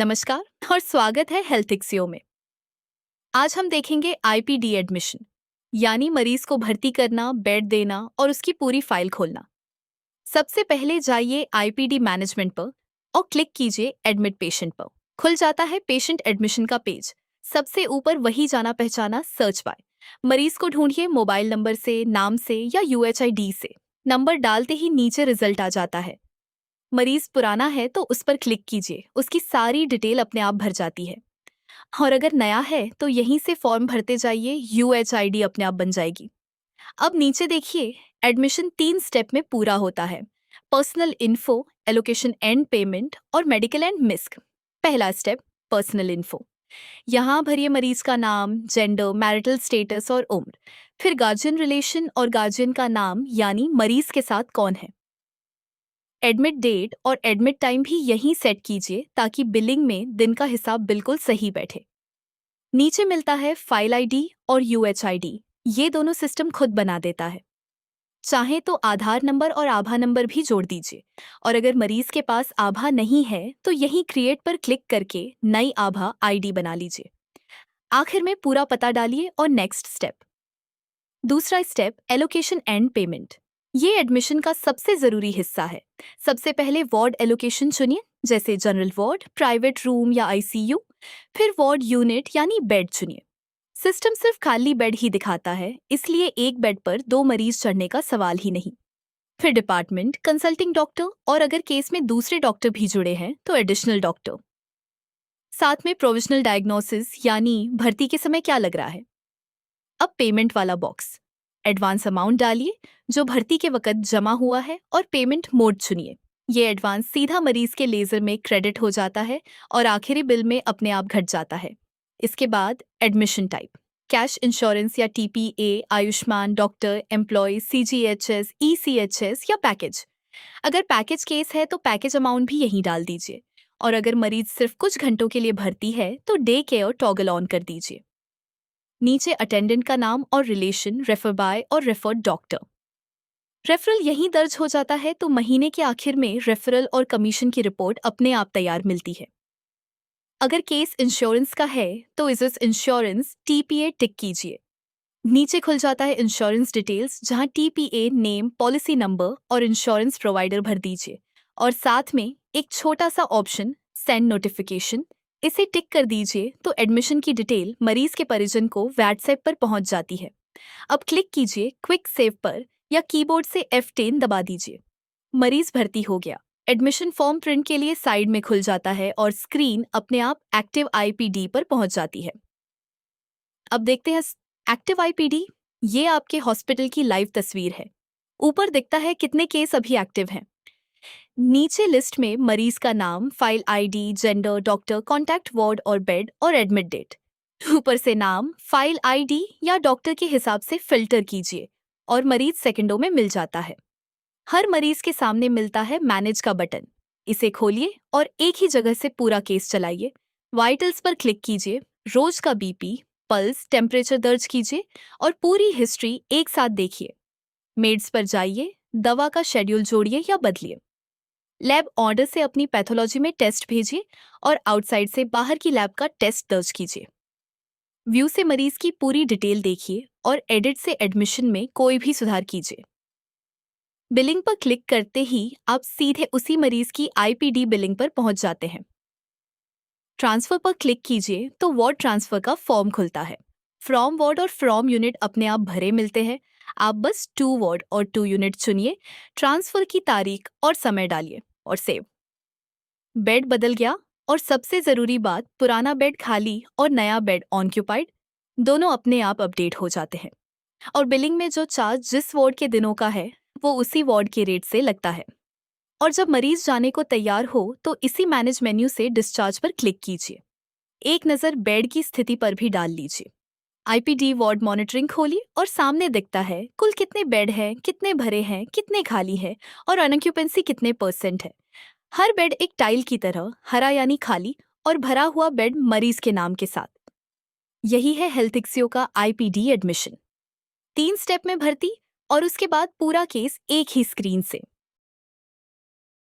नमस्कार और स्वागत है हेल्थ इक्सियो में। आज हम देखेंगे आईपीडी एडमिशन, यानी मरीज को भर्ती करना, बेड देना और उसकी पूरी फाइल खोलना। सबसे पहले जाइए आईपीडी मैनेजमेंट पर और क्लिक कीजिए एडमिट पेशेंट पर। खुल जाता है पेशेंट एडमिशन का पेज। सबसे ऊपर वही जाना पहचाना सर्च बाय। मरीज को ढूंढिए मोबाइल नंबर से, नाम से या यूएचआईडी से। नंबर डालते ही नीचे रिजल्ट आ जाता है। मरीज पुराना है तो उस पर क्लिक कीजिए, उसकी सारी डिटेल अपने आप भर जाती है। और अगर नया है तो यहीं से फॉर्म भरते जाइए, यूएचआईडी अपने आप बन जाएगी। अब नीचे देखिए, एडमिशन 3 स्टेप में पूरा होता है। Personal info, allocation and payment और मेडिकल एंड मिस्क। पहला स्टेप, पर्सनल इन्फो। यहाँ भरिए मरीज का नाम, जेंडर, मैरिटल स्टेटस और उम्र। फिर गार्जियन रिलेशन और गार्जियन का नाम, यानी मरीज के साथ कौन है। एडमिट डेट और एडमिट टाइम भी यहीं सेट कीजिए ताकि बिलिंग में दिन का हिसाब बिल्कुल सही बैठे। नीचे मिलता है फाइल आईडी और यूएचआईडी। ये दोनों सिस्टम खुद बना देता है। चाहे तो आधार नंबर और आभा नंबर भी जोड़ दीजिए। और अगर मरीज के पास आभा नहीं है तो यहीं क्रिएट पर क्लिक करके नई आभा आईडी बना लीजिए। आखिर में पूरा पता डालिए और नेक्स्ट स्टेप। दूसरा स्टेप, एलोकेशन एंड पेमेंट। ये एडमिशन का सबसे जरूरी हिस्सा है। सबसे पहले वार्ड एलोकेशन चुनिए, जैसे जनरल वार्ड, प्राइवेट रूम या आईसीयू। फिर वार्ड यूनिट यानी बेड चुनिए। सिस्टम सिर्फ खाली बेड ही दिखाता है, इसलिए एक बेड पर 2 मरीज चढ़ने का सवाल ही नहीं। फिर डिपार्टमेंट, कंसल्टिंग डॉक्टर और अगर केस में दूसरे डॉक्टर भी जुड़े हैं तो एडिशनल डॉक्टर। साथ में प्रोविजनल डायग्नोसिस, यानी भर्ती के समय क्या लग रहा है। अब पेमेंट वाला बॉक्स। एडवांस अमाउंट डालिए जो भर्ती के वक्त जमा हुआ है और पेमेंट मोड चुनिए। ये एडवांस सीधा मरीज के लेजर में क्रेडिट हो जाता है और आखिरी बिल में अपने आप घट जाता है। इसके बाद एडमिशन टाइप, कैश, इंश्योरेंस या TPA, Ayushman, doctor, employ, CGHS, ECHS या पैकेज। अगर पैकेज केस है तो पैकेज अमाउंट भी यहीं डाल दीजिए। और अगर मरीज सिर्फ कुछ घंटों के लिए भर्ती है तो डे केयर टॉगल ऑन कर दीजिए। नीचे अटेंडेंट का नाम और रिलेशन, रेफर बाय और रेफर्ड डॉक्टर। रेफरल यहीं दर्ज हो जाता है तो महीने के आखिर में रेफरल और कमीशन की रिपोर्ट अपने आप तैयार मिलती है। अगर केस इंश्योरेंस का है तो इस इंश्योरेंस टीपीए टिक कीजिए। नीचे खुल जाता है इंश्योरेंस डिटेल्स, जहां टीपीए नेम, पॉलिसी नंबर और इंश्योरेंस प्रोवाइडर भर दीजिए। और साथ में एक छोटा सा ऑप्शन, सेंड नोटिफिकेशन, इसे टिक कर दीजिए तो एडमिशन की डिटेल मरीज के परिजन को व्हाट्सएप पर पहुंच जाती है। अब क्लिक कीजिए क्विक सेव पर या कीबोर्ड से F10 दबा दीजिए। मरीज भर्ती हो गया। एडमिशन फॉर्म प्रिंट के लिए साइड में खुल जाता है और स्क्रीन अपने आप एक्टिव आईपीडी पर पहुंच जाती है। अब देखते हैं एक्टिव आईपीडी। ये आपके हॉस्पिटल की लाइव तस्वीर है। ऊपर दिखता है कितने केस अभी एक्टिव हैं। नीचे लिस्ट में मरीज का नाम, file ID, gender, doctor, contact ward और बेड और एडमिट डेट। ऊपर से नाम, फाइल आईडी या डॉक्टर के हिसाब से फिल्टर कीजिए और मरीज सेकंडों में मिल जाता है। हर मरीज के सामने मिलता है मैनेज का बटन। इसे खोलिए और एक ही जगह से पूरा केस चलाइए। वाइटल्स पर क्लिक कीजिए, रोज का बीपी, पल्स, टेम्परेचर दर्ज कीजिए और पूरी हिस्ट्री एक साथ देखिए। मेड्स पर जाइए, दवा का शेड्यूल जोड़िए या बदलिए। लैब ऑर्डर से अपनी पैथोलॉजी में टेस्ट भेजिए और आउटसाइड से बाहर की लैब का टेस्ट दर्ज कीजिए। व्यू से मरीज की पूरी डिटेल देखिए और एडिट से एडमिशन में कोई भी सुधार कीजिए। बिलिंग पर क्लिक करते ही आप सीधे उसी मरीज की आईपीडी बिलिंग पर पहुंच जाते हैं। ट्रांसफर पर क्लिक कीजिए तो वार्ड ट्रांसफर का फॉर्म खुलता है। फ्रॉम वार्ड और फ्रॉम यूनिट अपने आप भरे मिलते हैं। आप बस 2 वार्ड और 2 यूनिट चुनिए, ट्रांसफर की तारीख और समय डालिए और सेव। बेड बदल गया और सबसे जरूरी बात, पुराना बेड खाली और नया बेड ऑक्यूपाइड, दोनों अपने आप अपडेट हो जाते हैं। और बिलिंग में जो चार्ज जिस वार्ड के दिनों का है वो उसी वार्ड के रेट से लगता है। और जब मरीज जाने को तैयार हो तो इसी मैनेज मेन्यू से डिस्चार्ज पर क्लिक कीजिए। एक नज़र बेड की स्थिति पर भी डाल लीजिए। आईपीडी वार्ड मॉनिटरिंग खोलिए और सामने दिखता है कुल कितने बेड हैं, कितने भरे हैं, कितने खाली हैं और अनऑक्यूपेंसी कितने % है। हर बेड एक टाइल की तरह, हरा यानी खाली और भरा हुआ बेड मरीज के नाम के साथ। यही है हेल्थ इक्सियो का आईपीडी एडमिशन। 3 स्टेप में भर्ती और उसके बाद पूरा केस एक ही स्क्रीन से।